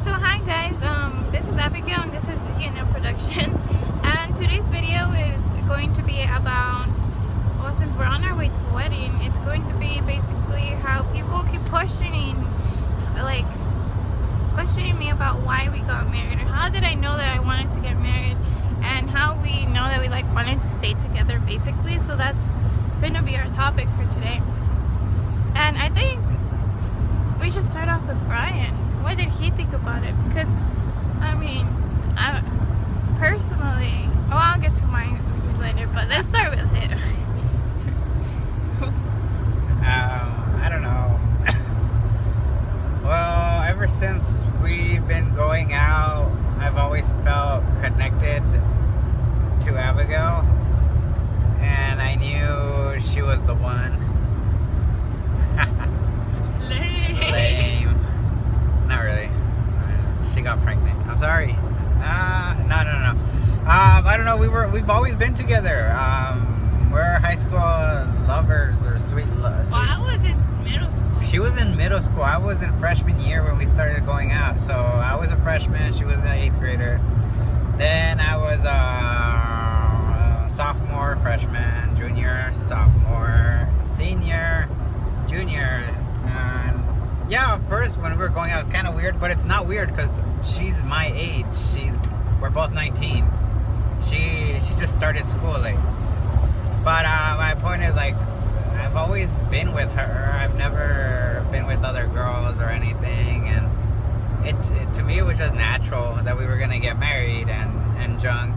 So hi guys, this is Abigail and this is Productions, and today's video is going to be about, well, since we're on our way to a wedding, it's going to be basically how people keep questioning me about why we got married, or how did I know that I wanted to get married, and how we know that we wanted to stay together basically. So that's going to be our topic for today. And I think we should start off with Brayan. What did he think about it? Because, I mean, personally, well, I'll get to mine later, but let's start with him. I don't know. Well, ever since we've been going out, I've always felt connected to Abigail, and I knew she was the one. Lame. Not really. She got pregnant. I'm sorry. No. I don't know. We've always been together. We're high school lovers or sweet love. Well, I was in middle school. She was in middle school. I was in freshman year when we started going out. So I was a freshman. She was an 8th grader. Then I was a sophomore, freshman, junior, sophomore, senior, junior. Yeah, at first when we were going out, it's kind of weird, but it's not weird because she's my age. We're both 19. She just started school late. But my point is, I've always been with her. I've never been with other girls or anything, and it to me it was just natural that we were gonna get married and junk.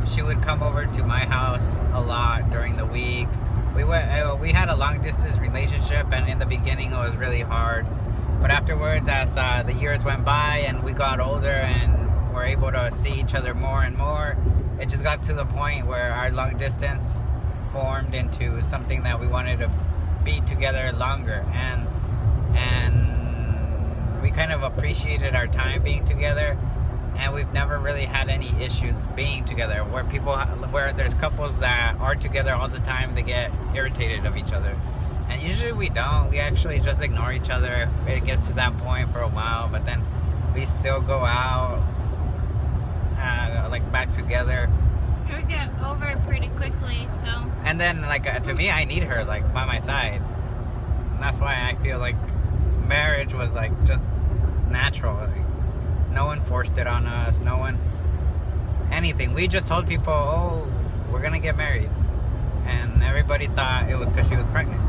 She would come over to my house a lot during the week. We had a long distance relationship, and in the beginning it was really hard. But afterwards, as the years went by and we got older and were able to see each other more and more, it just got to the point where our long distance formed into something that we wanted to be together longer, and we kind of appreciated our time being together. And we've never really had any issues being together. Where there's couples that are together all the time, they get irritated of each other. And usually we don't. We actually just ignore each other. It gets to that point for a while, but then we still go out, back together. We get over it pretty quickly, so. And then, to me, I need her, by my side. And that's why I feel like marriage was, just natural. No one forced it on us. No one anything. We just told people, oh, we're gonna get married, and everybody thought it was because she was pregnant.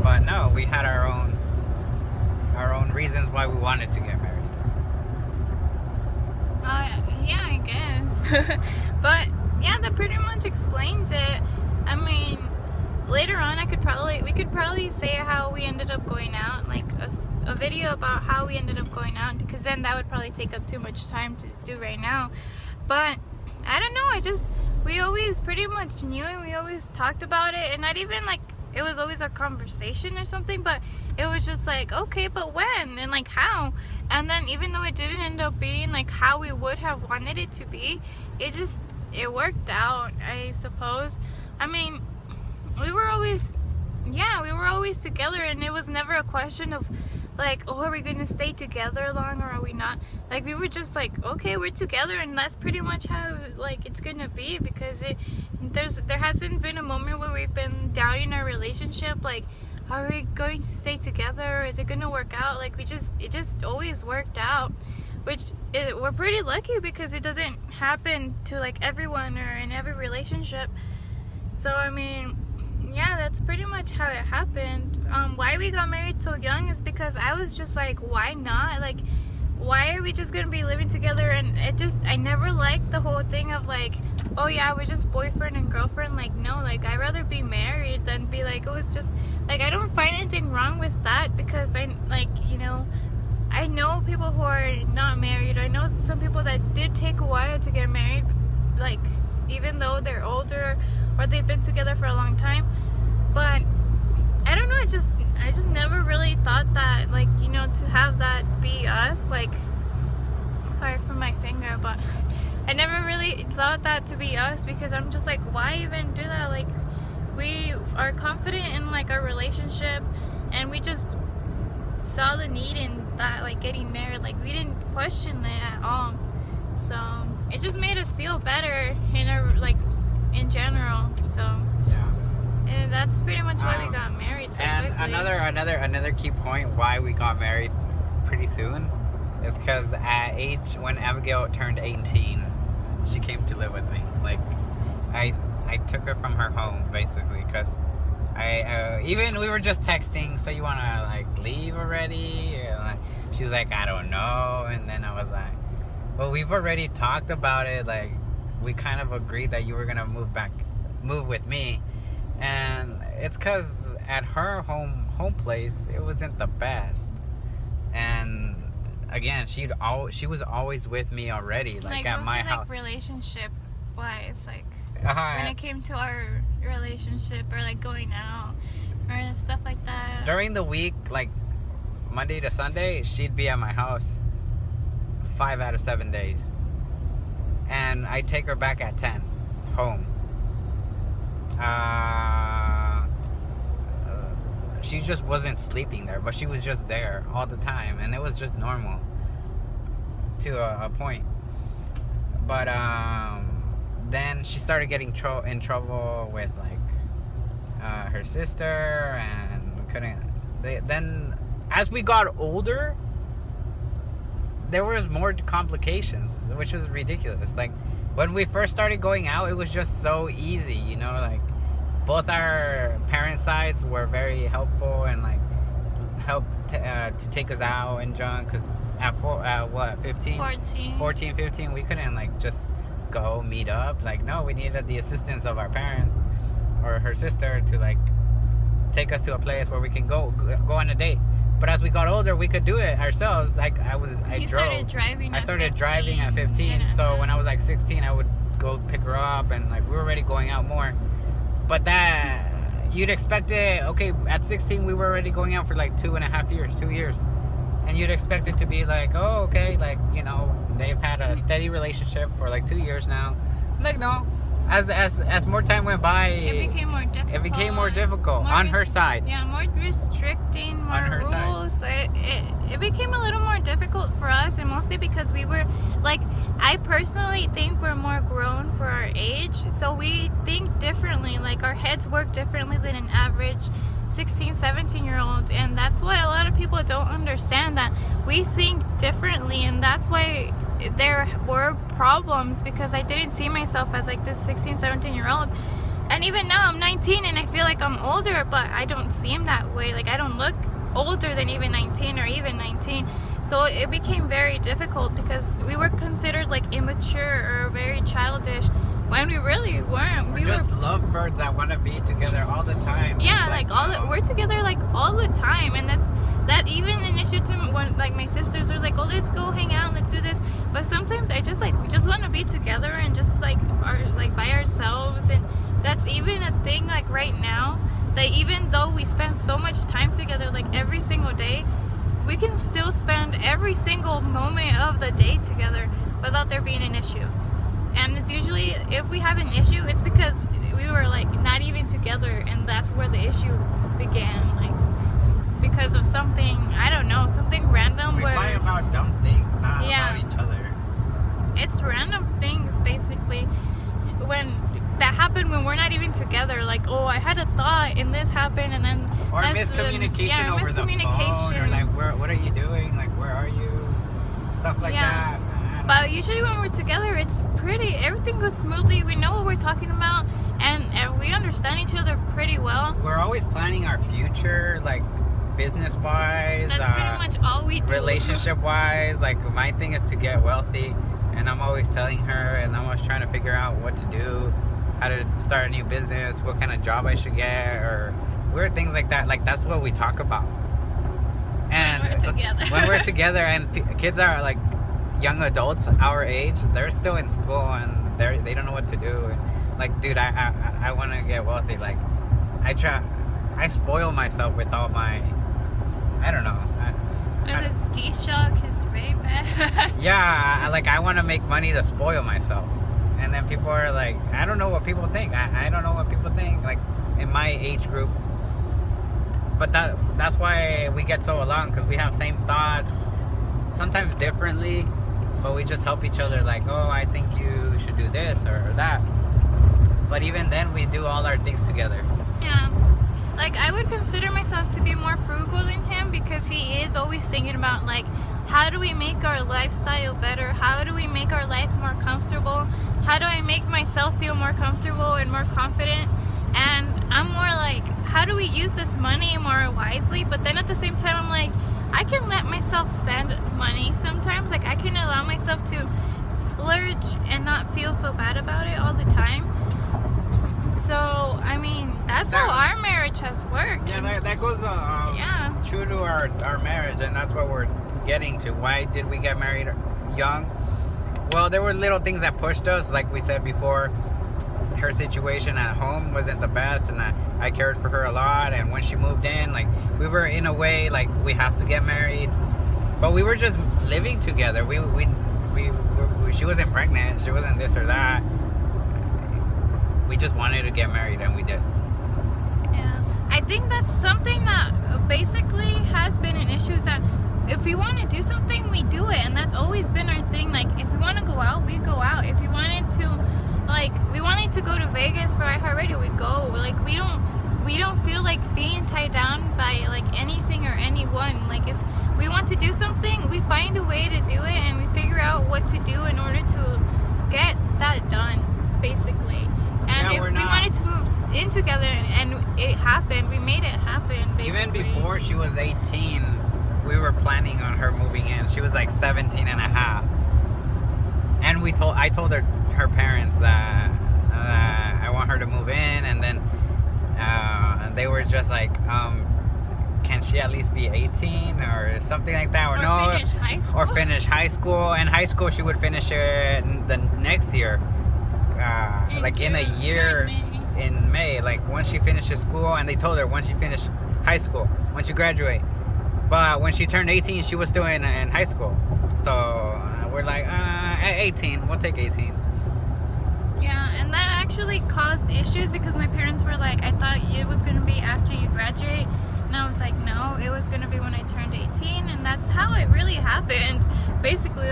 But no, we had our own reasons why we wanted to get married. Yeah, I guess. But yeah, that pretty much explains it. I mean, later on we could probably say how we ended up going out, a video about how we ended up going out, because then that would probably take up too much time to do right now. But I don't know, we always pretty much knew, and we always talked about it, and not even it was always a conversation or something, but it was just okay, but when and how. And then even though it didn't end up being how we would have wanted it to be, it worked out, I suppose. I mean, we were always together, and it was never a question of oh, are we gonna stay together long or are we not? We were just okay, we're together, and that's pretty much how it's gonna be, because there hasn't been a moment where we've been doubting our relationship, are we going to stay together, or is it gonna work out? It just always worked out, which we're pretty lucky, because it doesn't happen to everyone or in every relationship. So I mean, yeah, that's pretty much how it happened. Why we got married so young is because I was just why not? Why are we just gonna be living together? And I never liked the whole thing of oh yeah, we're just boyfriend and girlfriend. No, I'd rather be married than be oh, it's just I don't find anything wrong with that, because I know people who are not married. I know some people that did take a while to get married, even though they're older or they've been together for a long time. But I don't know, I just never really thought that to have that be us, sorry for my finger, but I never really thought that to be us, because I'm just why even do that? We are confident in our relationship, and we just saw the need in that, getting married. Like, we didn't question it at all. So it just made us feel better in our, like, in general. So Yeah. and that's pretty much why we got married so And quickly. another key point why we got married pretty soon is because when Abigail turned 18, she came to live with me. Like, I took her from her home basically because even we were just texting. So you wanna like leave already? And like, she's like, I don't know. And then I was like, well, we've already talked about it. Like, we kind of agreed that you were gonna move with me. And it's because at her home place, it wasn't the best. And again, she was always with me already, like at my house. Like relationship wise, like when it came to our relationship or like going out or stuff like that. During the week, like Monday to Sunday, she'd be at my house 5 out of 7 days, and I'd take her back at 10 home. She just wasn't sleeping there, but she was just there all the time, and it was just normal to a point. But then she started getting in trouble with like her sister, and we couldn't. Then as we got older, there was more complications, which was ridiculous. Like when we first started going out, it was just so easy, you know, like. Both our parent sides were very helpful and like helped to take us out and junk. Cause at 14, 15, we couldn't like just go meet up. Like no, we needed the assistance of our parents or her sister to like take us to a place where we can go on a date. But as we got older, we could do it ourselves. Like I started driving. I started driving at 15. Yeah. So when I was like 16, I would go pick her up, and like we were already going out more. But that, you'd expect it, okay, at 16, we were already going out for like 2.5 years, 2 years. And you'd expect it to be like, oh, okay, like, you know, they've had a steady relationship for like 2 years now. Like, no. As more time went by, it became more difficult. On her side. Yeah, more restricting, more rules. It became a little more difficult for us, and mostly because we were, like, I personally think we're more grown for our age, so we think differently. Like, our heads work differently than an average 16, 17-year-old, and that's why a lot of people don't understand that we think differently, and that's why there were problems, because I didn't see myself as like this 16, 17-year-old. And even now I'm 19 and I feel like I'm older, but I don't seem that way. Like, I don't look older than even 19 or even 19. So it became very difficult because we were considered like immature or very childish when we really weren't. We just lovebirds that want to be together all the time. Yeah, we're together like all the time, and that even an issue to when like my sisters are like, oh, let's go hang out, let's do this. But sometimes we just want to be together and just like by ourselves. And that's even a thing like right now, that even though we spend so much time together like every single day, we can still spend every single moment of the day together without there being an issue. And it's usually, if we have an issue, it's because we were like not even together, and that's where the issue began. Like because of something, I don't know, something random. We fight about dumb things, not about each other. It's random things basically. When that happened when we're not even together, like, oh, I had a thought and this happened, and then or miscommunication over the phone, or like, what are you doing? Like, where are you? Stuff like that. But usually when we're together, it's everything goes smoothly. We know what we're talking about, and we understand each other pretty well. We're always planning our future, like business-wise. That's pretty much all we do. Relationship-wise, like my thing is to get wealthy, and I'm always telling her, and I'm always trying to figure out what to do, how to start a new business, what kind of job I should get, or weird things like that. Like, that's what we talk about. And when we're together, and kids are like young adults our age, they're still in school and they don't know what to do. Like, dude, I want to get wealthy. Like, I spoil myself with all my, I don't know. His G-Shock, his Ray-Ban. Yeah, like, I want to make money to spoil myself. And then people are like, I don't know what people think. I don't know what people think, like, in my age group. But that's why we get so along, because we have same thoughts. sometimes differently, but we just help each other. Like, oh, I think you should do this or that. But even then, we do all our things together. Yeah. Like, I would consider myself to be more frugal than him because he is always thinking about, like, how do we make our lifestyle better? How do we make our life more comfortable? How do I make myself feel more comfortable and more confident? And I'm more like, how do we use this money more wisely? But then at the same time, I'm like, I can let myself spend money sometimes. Like, I can allow myself to splurge and not feel so bad about it all the time. So, I mean, that's how our marriage has worked. Yeah, that goes true to our marriage, and that's what we're getting to. Why did we get married young? Well, there were little things that pushed us. Like we said before, her situation at home wasn't the best, and I cared for her a lot. And when she moved in, like, we were in a way like we have to get married, but we were just living together. We she wasn't pregnant, she wasn't this or that. We just wanted to get married, and we did. Yeah, I think that's something that basically has been an issue. Is that if we want to do something, we do it, and that's always been our thing. Like, if we want to go out, we go out. If we wanted to go to Vegas for iHeartRadio, we go. Like, we don't feel like being tied down by like anything or anyone. Like, if we want to do something, we find a way to do it, and we figure out what to do in order to get that done, basically. And if we wanted to move in together and it happened, we made it happen, basically. Even before she was 18, we were planning on her moving in. She was like 17 and a half. And I told her parents that I want her to move in, and then they were just like, can she at least be 18 or something like that? Or finish high school? Or finish high school. And high school, she would finish it the next year. In a year, in May, like once she finishes school. And they told her once you finish high school, once you graduate. But when she turned 18, she was still in high school. So we're like, at 18, we'll take 18. Yeah, and that actually caused issues because my parents were like, I thought it was going to be after you graduate. And I was like, no, it was going to be when I turned 18. And that's how it really happened. Basically,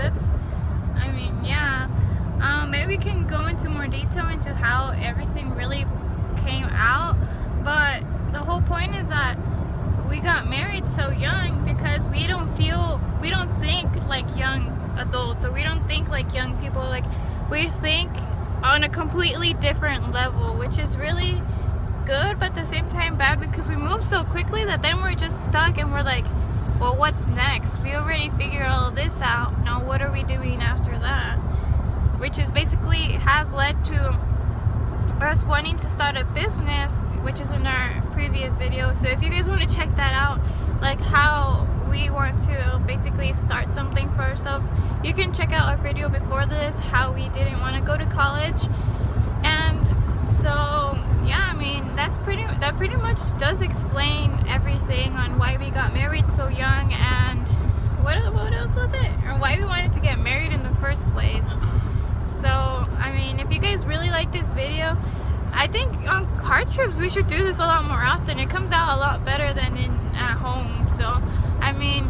maybe we can go into more detail into how everything really came out. But the whole point is that we got married so young because we don't think like young adults, or we don't think like young people. Like, we think on a completely different level, which is really good, but at the same time bad, because we move so quickly that then we're just stuck and we're like, well, what's next? We already figured all of this out. Now what are we doing after that? Which is basically has led to us wanting to start a business, which is in our previous video. So if you guys want to check that out, like how we want to basically start something for ourselves, you can check out our video before this, how we didn't want to go to college. And so yeah, I mean, that pretty much does explain everything on why we got married so young, and what else was it, or why we wanted to get married in the first place. So I mean, if you guys really like this video, I think on car trips we should do this a lot more often. It comes out a lot better than at home. So I mean,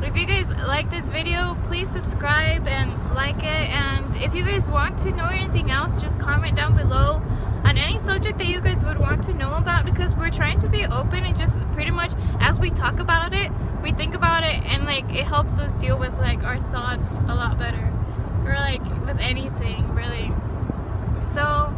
if you guys like this video, please subscribe and like it. And if you guys want to know anything else, just comment down below on any subject that you guys would want to know about, because we're trying to be open, and just pretty much as we talk about it, we think about it, and like it helps us deal with like our thoughts a lot better, or like with anything really. So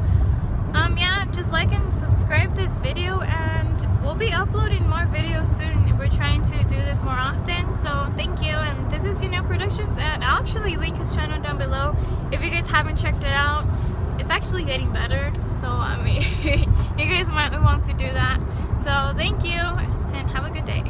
yeah, just like and subscribe this video, and we'll be uploading more videos soon. We're trying to do this more often, so thank you. And this is Productions, and I'll actually link his channel down below if you guys haven't checked it out. It's actually getting better, so I mean you guys might want to do that. So thank you, and have a good day.